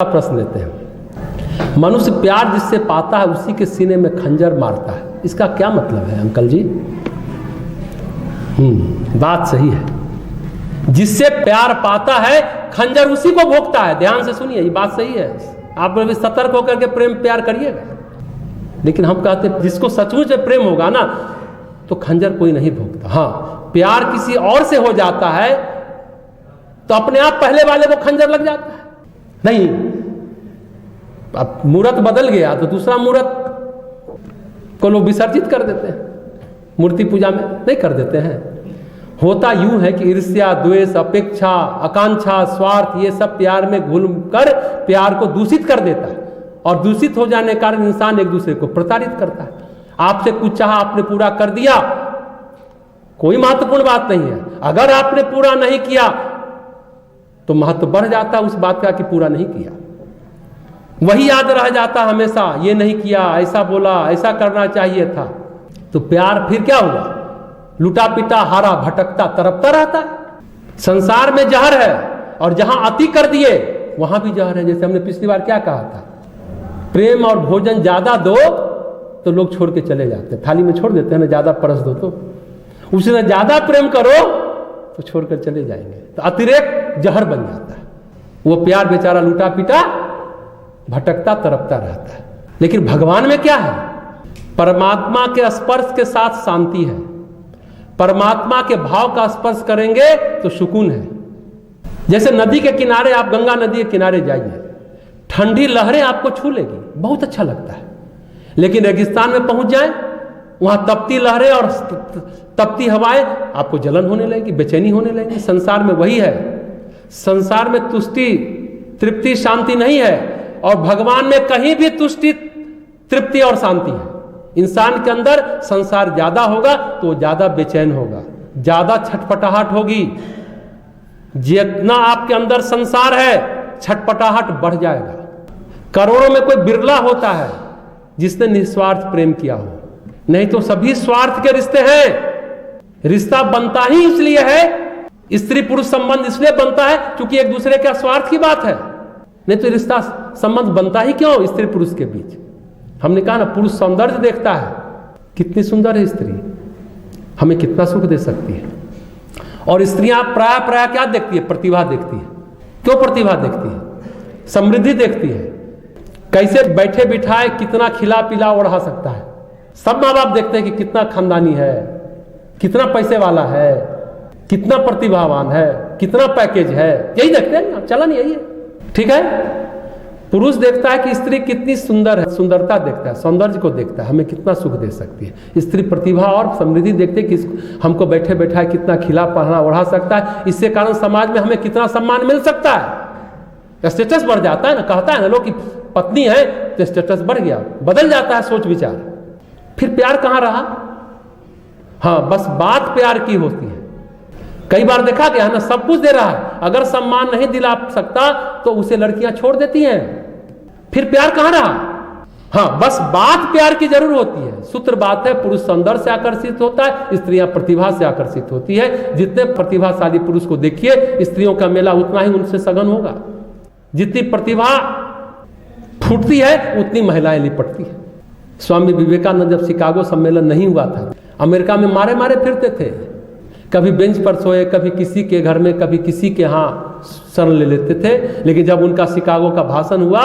प्रश्न लेते हैं। मनुष्य प्यार जिससे पाता है उसी के सीने में खंजर मारता है, इसका क्या मतलब है अंकल जी? बात सही है। जिससे प्यार पाता है खंजर उसी को भोगता है। ध्यान से सुनिए, ये बात सही है। आप भी सतर्क होकर के प्रेम प्यार करिएगा। लेकिन हम कहते हैं जिसको सचमुच में प्रेम होगा ना तो खंजर कोई नहीं भोगता। हाँ, प्यार किसी और से हो जाता है तो अपने आप पहले वाले को खंजर लग जाता है। नहीं, अब मूर्त बदल गया तो दूसरा मूर्त को लोग विसर्जित कर देते हैं, मूर्ति पूजा में नहीं कर देते हैं। होता यूं है कि ईर्ष्या, द्वेष, अपेक्षा, आकांक्षा, स्वार्थ ये सब प्यार में घुल कर प्यार को दूषित कर देता है और दूषित हो जाने के कारण इंसान एक दूसरे को प्रताड़ित करता है। आपसे कुछ चाहा, आपने पूरा कर दिया, कोई महत्वपूर्ण बात नहीं है। अगर आपने पूरा नहीं किया तो महत्व बढ़ जाता उस बात का कि पूरा नहीं किया। वही याद रह जाता हमेशा, ये नहीं किया, ऐसा बोला, ऐसा करना चाहिए था। तो प्यार फिर क्या हुआ? लुटा पिटा, हारा भटकता, तरपता रहता है। संसार में जहर है और जहां अति कर दिए वहां भी जहर है। जैसे हमने पिछली बार क्या कहा था, प्रेम और भोजन ज्यादा दो तो लोग छोड़ के चले जाते हैं, थाली में छोड़ देते हैं ना, ज्यादा परस दो तो। उसने ज्यादा प्रेम करो तो छोड़कर चले जाएंगे। तो अतिरेक जहर बन जाता है। वो प्यार बेचारा लुटा पिटा, भटकता, तरपता रहता है। लेकिन भगवान में क्या है? परमात्मा के स्पर्श के साथ शांति है। परमात्मा के भाव का स्पर्श करेंगे तो सुकून है। जैसे नदी के किनारे, आप गंगा नदी के किनारे जाइए, ठंडी लहरें आपको छू लेगी, बहुत अच्छा लगता है। लेकिन रेगिस्तान में पहुंच जाए, वहां तपती लहरें और तपती हवाएं, आपको जलन होने लगेगी, बेचैनी होने लगेगी। संसार में वही है। संसार में तुष्टि, तृप्ति, शांति नहीं है और भगवान में कहीं भी तुष्टि, तृप्ति और शांति है। इंसान के अंदर संसार ज्यादा होगा तो ज्यादा बेचैन होगा, ज्यादा छटपटाहट होगी। जितना आपके अंदर संसार है छटपटाहट बढ़ जाएगा। करोड़ों में कोई बिरला होता है जिसने निस्वार्थ प्रेम किया हो, नहीं तो सभी स्वार्थ के रिश्ते हैं। रिश्ता बनता ही इसलिए है, स्त्री पुरुष संबंध इसलिए बनता है क्योंकि एक दूसरे का स्वार्थ की बात है। नहीं तो रिश्ता संबंध बनता ही क्यों स्त्री पुरुष के बीच? हमने कहा ना, पुरुष सौंदर्य देखता है, कितनी सुंदर है स्त्री, हमें कितना सुख दे सकती है। और स्त्रियां प्राय क्या देखती है? प्रतिभा देखती है। क्यों प्रतिभा देखती है? समृद्धि देखती है, कैसे बैठे बिठाए कितना खिला पिला ओढ़ा सकता है। सब माँ बाप देखते हैं कि कितना खानदानी है, कितना पैसे वाला है, कितना प्रतिभावान है, कितना पैकेज है, यही देखते हैं ना, चलन यही है। ठीक है, पुरुष देखता है कि स्त्री कितनी सुंदर है, सुंदरता देखता है, सौंदर्य को देखता है, हमें कितना सुख दे सकती है। स्त्री प्रतिभा और समृद्धि देखते हैं कि हमको बैठे बैठाए कितना खिला पहना ओढ़ा सकता है। इससे कारण समाज में हमें कितना सम्मान मिल सकता है, स्टेटस बढ़ जाता है ना। कहता है ना लोग कि पत्नी है तो स्टेटस बढ़ गया, बदल जाता है सोच विचार। फिर प्यार कहाँ रहा? हाँ, बस बात प्यार की होती है। कई बार देखा गया है ना, सब कुछ दे रहा है, अगर सम्मान नहीं दिला सकता तो उसे लड़कियां छोड़ देती हैं। फिर प्यार कहाँ रहा? हाँ, बस बात प्यार की जरूर होती है। सूत्र बात है, पुरुष सौंदर्य से आकर्षित होता है, स्त्रियां प्रतिभा से आकर्षित होती है। जितने प्रतिभाशाली पुरुष को देखिए, स्त्रियों का मेला उतना ही उनसे सघन होगा। जितनी प्रतिभा फूटती है उतनी महिलाएं लिपटती है। स्वामी विवेकानंद जब शिकागो सम्मेलन नहीं हुआ था, अमेरिका में मारे मारे फिरते थे। कभी बेंच पर सोए, कभी किसी के घर में, कभी किसी के यहाँ शरण ले लेते थे। लेकिन जब उनका शिकागो का भाषण हुआ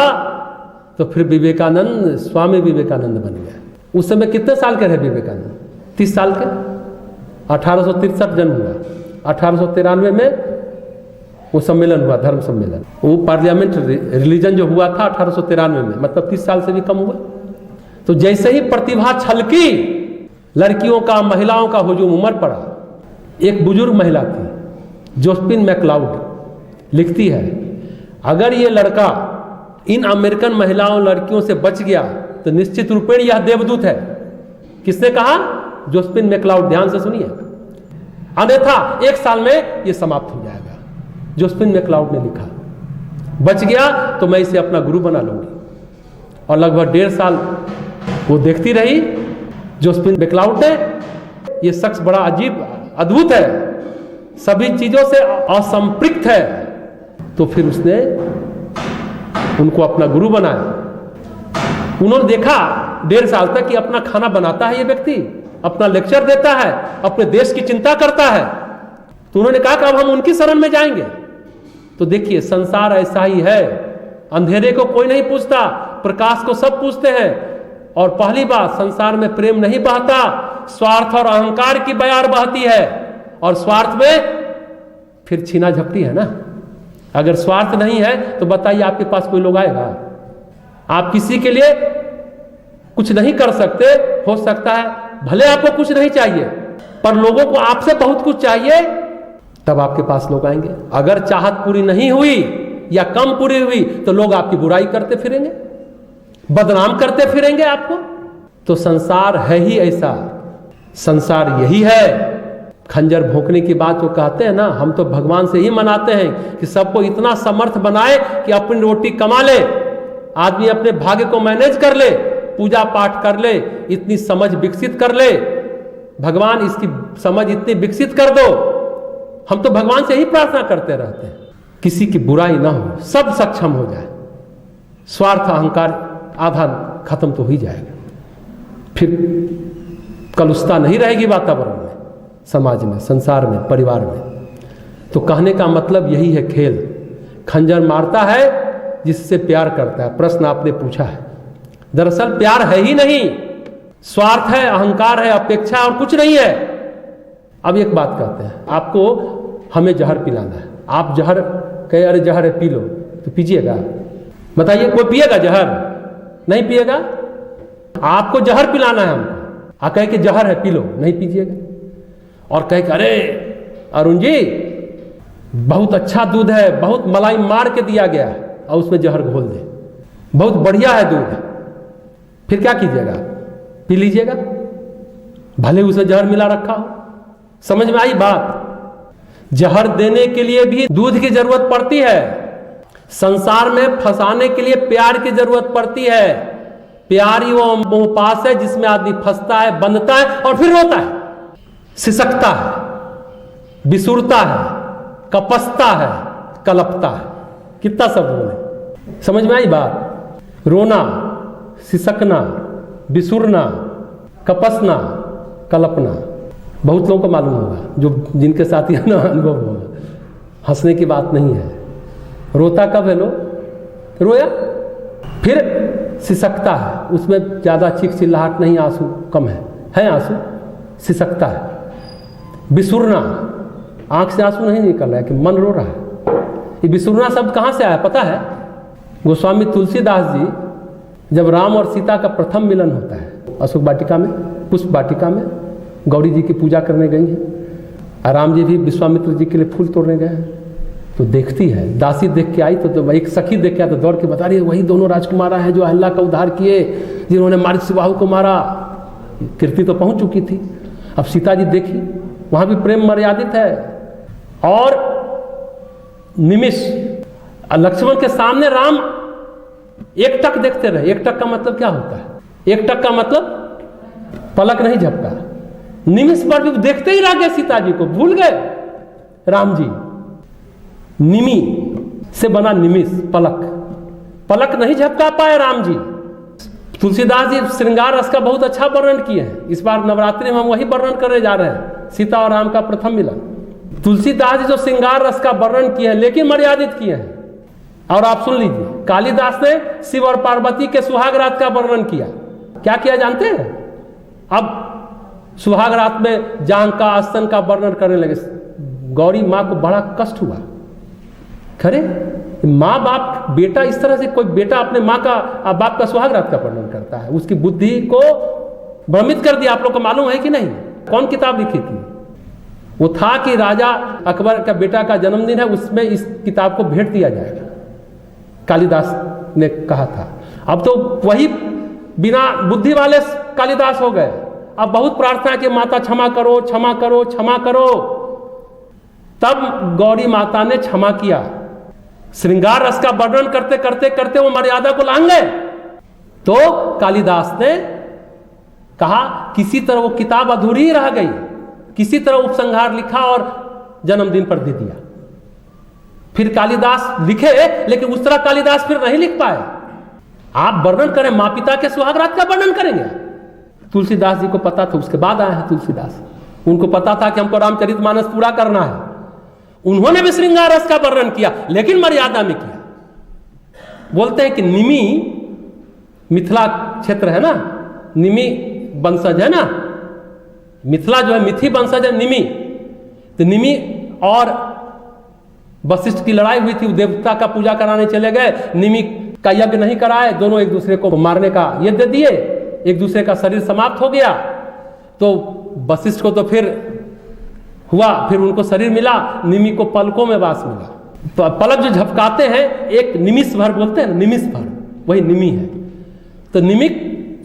तो फिर विवेकानंद स्वामी विवेकानंद बन गया। उस समय कितने साल के रहे विवेकानंद? 30 साल के। 1863 जन्म हुआ, 1893 में वो सम्मेलन हुआ, धर्म सम्मेलन। वो पार्लियामेंट रिलीजन जो हुआ था 1893 में, मतलब 30 साल से भी कम हुआ। तो जैसे ही प्रतिभा छलकी, लड़कियों का, महिलाओं का हुजूम उमड़ पड़ा। एक बुजुर्ग महिला थी, जोसेफिन मैकलाउड, लिखती है, अगर ये लड़का इन अमेरिकन महिलाओं लड़कियों से बच गया तो निश्चित रूपेण यह देवदूत है। किसने कहा? Josephine McLeod. ध्यान से सुनिए, अन्यथा 1 साल में यह समाप्त हो जाएगा। जोसेफिन मैकलाउड ने लिखा, बच गया तो मैं इसे अपना गुरु बना लूंगी। और लगभग 1.5 साल वो देखती रही जोसेफिन मैकलाउड ने। ये शख्स बड़ा अजीब, अद्भुत है, सभी चीजों से असंपृक्त है। तो फिर उसने उनको अपना गुरु बनाया। उन्होंने देखा 1.5 साल तक कि अपना खाना बनाता है ये व्यक्ति, अपना लेक्चर देता है, अपने देश की चिंता करता है। तो उन्होंने कहा कि अब हम उनकी शरण में जाएंगे। तो देखिए संसार ऐसा ही है, अंधेरे को कोई नहीं पूछता, प्रकाश को सब पूछते हैं। और पहली बात, संसार में प्रेम नहीं बहता, स्वार्थ और अहंकार की बयार बहती है। और स्वार्थ में फिर छीना झपटी है ना। अगर स्वार्थ नहीं है तो बताइए आपके पास कोई लोग आएगा? आप किसी के लिए कुछ नहीं कर सकते, हो सकता है भले आपको कुछ नहीं चाहिए पर लोगों को आपसे बहुत कुछ चाहिए, तब आपके पास लोग आएंगे। अगर चाहत पूरी नहीं हुई या कम पूरी हुई तो लोग आपकी बुराई करते फिरेंगे, बदनाम करते फिरेंगे आपको। तो संसार है ही ऐसा, संसार यही है। खंजर भोंकने की बात जो कहते हैं ना, हम तो भगवान से ही मनाते हैं कि सबको इतना समर्थ बनाए कि अपनी रोटी कमा ले, आदमी अपने भाग्य को मैनेज कर ले, पूजा पाठ कर ले, इतनी समझ विकसित कर ले। भगवान इसकी समझ इतनी विकसित कर दो। हम तो भगवान से ही प्रार्थना करते रहते हैं किसी की बुराई ना हो, सब सक्षम हो जाए, स्वार्थ अहंकार आधा खत्म तो ही जाएगा, फिर कलुषता नहीं रहेगी वातावरण में, समाज में, संसार में, परिवार में। तो कहने का मतलब यही है, खेल खंजर मारता है जिससे प्यार करता है। प्रश्न आपने पूछा है, दरअसल प्यार है ही नहीं, स्वार्थ है, अहंकार है, अपेक्षा और कुछ नहीं है। अब एक बात कहते हैं, आपको हमें जहर पिलाना है, आप जहर कहे अरे जहर है पी लो, तो पीजिएगा? बताइए कोई पिएगा जहर? नहीं पिएगा। आपको जहर पिलाना है हमको, आप कहे कि जहर है पी लो, नहीं पीजिएगा। और कहे कि अरे अरुण जी बहुत अच्छा दूध है, बहुत मलाई मार के दिया गया है, और उसमें जहर घोल दे, बहुत बढ़िया है दूध, फिर क्या कीजिएगा? पी लीजिएगा, भले उसमें जहर मिला रखा हो। समझ में आई बात? जहर देने के लिए भी दूध की जरूरत पड़ती है, संसार में फंसाने के लिए प्यार की जरूरत पड़ती है। प्यार ही वो मोहपास है जिसमें आदमी फंसता है, बंधता है और फिर रोता है, सिसकता है, बिसुरता है, कपसता है, कलपता है। कितना शब्द बोले, समझ में आई बात? रोना, सिसकना, बिसुरना, कपसना, कलपना, बहुत लोगों को मालूम होगा, जो जिनके साथ ही ना अनुभव होगा। हंसने की बात नहीं है। रोता कब है? लो रोया, फिर सिसकता है, उसमें ज्यादा चीख चिल्लाहट नहीं, आंसू कम है आंसू, सिसकता है। बिसुरना, आंख से आंसू नहीं निकल रहा है कि मन रो रहा है। ये बिसुरना शब्द कहाँ से आया पता है? गोस्वामी तुलसीदास जी जब राम और सीता का प्रथम मिलन होता है अशोक वाटिका में, पुष्प वाटिका में, गौरी जी की पूजा करने गई हैं, राम जी भी विश्वामित्र जी के लिए फूल तोड़ने गए हैं। तो देखती है, दासी देख के आई तो एक सखी देख के आया तो दौड़ के बता रही है, वही दोनों राजकुमारा हैं जो अहल्या का उद्धार किए, जिन्होंने मारीचबाहु को मारा। कीर्ति तो पहुंच चुकी थी। अब सीता जी देखी, वहां भी प्रेम मर्यादित है। और निमिष लक्ष्मण के सामने राम एक टक देखते रहे। एक टक का मतलब क्या होता है? एक टक का मतलब पलक नहीं झपका, निमिष पर भी देखते ही रह गए सीता जी को, भूल गए राम जी। निमि से बना निमिष, पलक, पलक नहीं झपका पाए राम जी। तुलसीदास जी श्रृंगार रस का बहुत अच्छा वर्णन किए हैं। इस बार नवरात्रि में हम वही वर्णन करने जा रहे हैं, सीता और राम का प्रथम मिलन। तुलसीदास जी जो श्रृंगार रस का वर्णन किए हैं लेकिन मर्यादित किए हैं। और आप सुन लीजिए, कालिदास ने शिव और पार्वती के सुहाग रात का वर्णन किया। क्या किया जानते हैं? अब सुहाग रात में जांग का, आसन का वर्णन करने लगे। गौरी माँ को बड़ा कष्ट हुआ। खरे माँ बाप, बेटा इस तरह से कोई बेटा अपने माँ का बाप का सुहाग रात का वर्णन करता है, उसकी बुद्धि को भ्रमित कर दिया। आप लोग को मालूम है कि नहीं? कौन किताब लिखी थी? वो था कि राजा अकबर का बेटा का जन्मदिन है, उसमें इस किताब को भेंट दिया जाएगा, कालिदास ने कहा था। अब तो वही बिना बुद्धि वाले कालिदास हो गए। अब बहुत प्रार्थना कि माता क्षमा करो, क्षमा करो, क्षमा करो। तब गौरी माता ने क्षमा किया। श्रृंगार रस का वर्णन करते करते करते वो मर्यादा को लांग गए। तो कालिदास ने कहा किसी तरह वो किताब अधूरी ही रह गई, किसी तरह उपसंहार लिखा और जन्मदिन पर दे दिया। फिर कालिदास लिखे, लेकिन उस तरह कालिदास फिर नहीं लिख पाए। आप वर्णन करें, माँ पिता के सुहागरात का वर्णन करेंगे। तुलसीदास जी को पता था, उसके बाद आए हैं तुलसीदास। उनको पता था कि हमको रामचरितमानस पूरा करना है। उन्होंने भी श्रृंगार रस का वर्णन किया, लेकिन मर्यादा में किया। बोलते हैं कि निमि, मिथिला क्षेत्र है ना, निमि वंशज है ना, मिथिला जो है मिथि वंशज है निमि। तो निमि और वशिष्ठ की लड़ाई हुई थी, देवता का पूजा कराने चले गए, निमि का यज्ञ नहीं कराए, दोनों एक दूसरे को मारने का यज्ञ दिए, एक दूसरे का शरीर समाप्त हो गया। तो वशिष्ठ को तो फिर हुआ, फिर उनको शरीर मिला, निमि को पलकों में वास मिला। पलक जो झपकाते हैं, एक निमिष भर बोलते हैं, निमिष भर, वही निमि है। तो निमि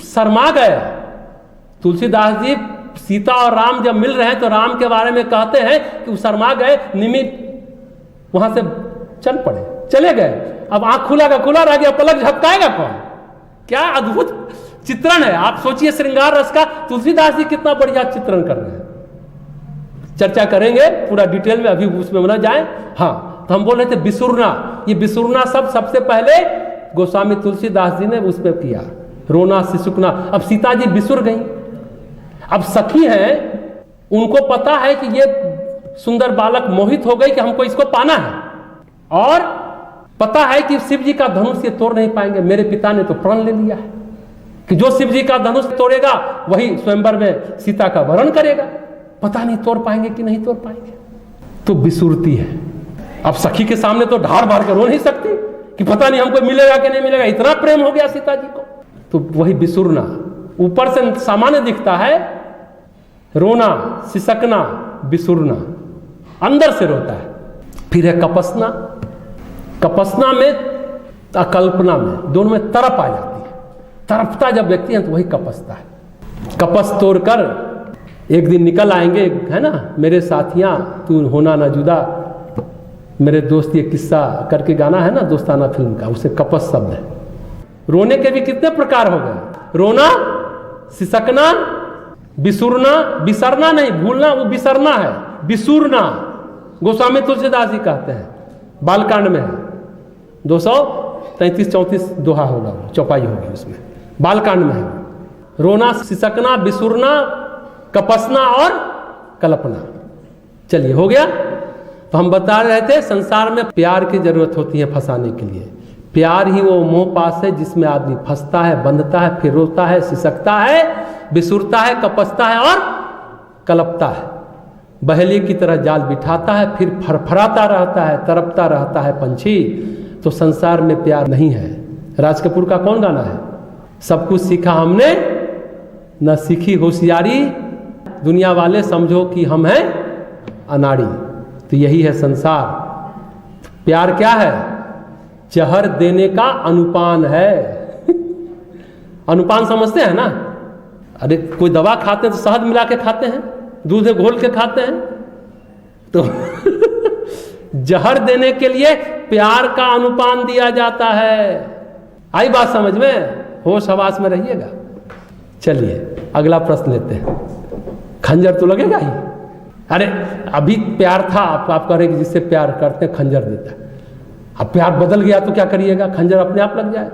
शर्मा गए। तुलसीदास जी सीता और राम जब मिल रहे हैं तो राम के बारे में कहते हैं कि वो शर्मा गए, निमि वहां से चल पड़े, चले गए। अब आंख खुला का खुला रह गया, पलक झपकाएगा कौन? क्या अद्भुत चित्रण है। आप सोचिए श्रृंगार रस का तुलसीदास जी कितना बढ़िया चित्रण कर रहे हैं। चर्चा करेंगे पूरा डिटेल में, अभी उसमें न जाए। हाँ, तो हम बोल रहे थे बिसुरना। ये बिसुरना सब सबसे पहले गोस्वामी तुलसीदास जी ने उस पर किया, रोना सिसुकना। अब सीता जी बिसुर गई। अब सखी हैं, उनको पता है कि ये सुंदर बालक मोहित हो गई कि हमको इसको पाना है, और पता है कि शिव जी का धनुष ये तोड़ नहीं पाएंगे। मेरे पिता ने तो प्रण ले लिया है कि जो शिव जी का धनुष तोड़ेगा वही स्वयंवर में सीता का वरण करेगा। पता नहीं तोड़ पाएंगे कि नहीं तोड़ पाएंगे। तो बिसुरती है। अब सखी के सामने तो ढार मार कर रो नहीं सकती कि पता नहीं हमको मिलेगा कि नहीं मिलेगा, इतना प्रेम हो गया सीता जी को। तो वही बिसुरना। ऊपर से सामान्य दिखता है, रोना सिसकना बिसुरना, अंदर से रोता है। फिर है कपसना। कपसना में अकल्पना में, दोनों में तरफ आ जाती है। तरफता जब व्यक्ति है तो वही कपसता है। कपस तोड़कर एक दिन निकल आएंगे, है ना, मेरे साथियां तू होना ना जुदा, मेरे दोस्त, ये किस्सा करके गाना है ना दोस्ताना फिल्म का, उसे कपस शब्द है। रोने के भी कितने प्रकार हो गए, रोना सिसकना बिसुरना। बिसरना नहीं, भूलना, वो बिसरना है, बिसुरना। गोस्वामी तुलसीदास जी कहते हैं, बालकांड में है, 233-34 दोहा होगा, चौपाई होगी उसमें, बालकांड में है। रोना सिसकना बिसुरना कपसना और कल्पना। चलिए हो गया। तो हम बता रहे थे संसार में प्यार की जरूरत होती है फंसाने के लिए। प्यार ही वो मोह पास है जिसमें आदमी फंसता है, बंधता है, फिर रोता है, सिसकता है, बिसुरता है, कपसता है और कलपता है। बहेली की तरह जाल बिठाता है, फिर फरफराता रहता है, तरपता रहता है पंछी। तो संसार में प्यार नहीं है। राज कपूर का कौन गाना है, सब कुछ सीखा हमने न सीखी होशियारी, दुनिया वाले समझो कि हम हैं अनाड़ी। तो यही है संसार। प्यार क्या है, जहर देने का अनुपान है। अनुपान समझते हैं ना? अरे कोई दवा खाते हैं तो शहद मिला के खाते हैं, दूध में घोल के खाते हैं। तो जहर देने के लिए प्यार का अनुपान दिया जाता है। आई बात समझ में? होश हवास में रहिएगा। चलिए अगला प्रश्न लेते हैं। खंजर तो लगेगा ही। अरे अभी प्यार था, आप कह रहे कि जिससे प्यार करते हैं खंजर देता है। अब प्यार बदल गया तो क्या करिएगा, खंजर अपने आप लग जाए।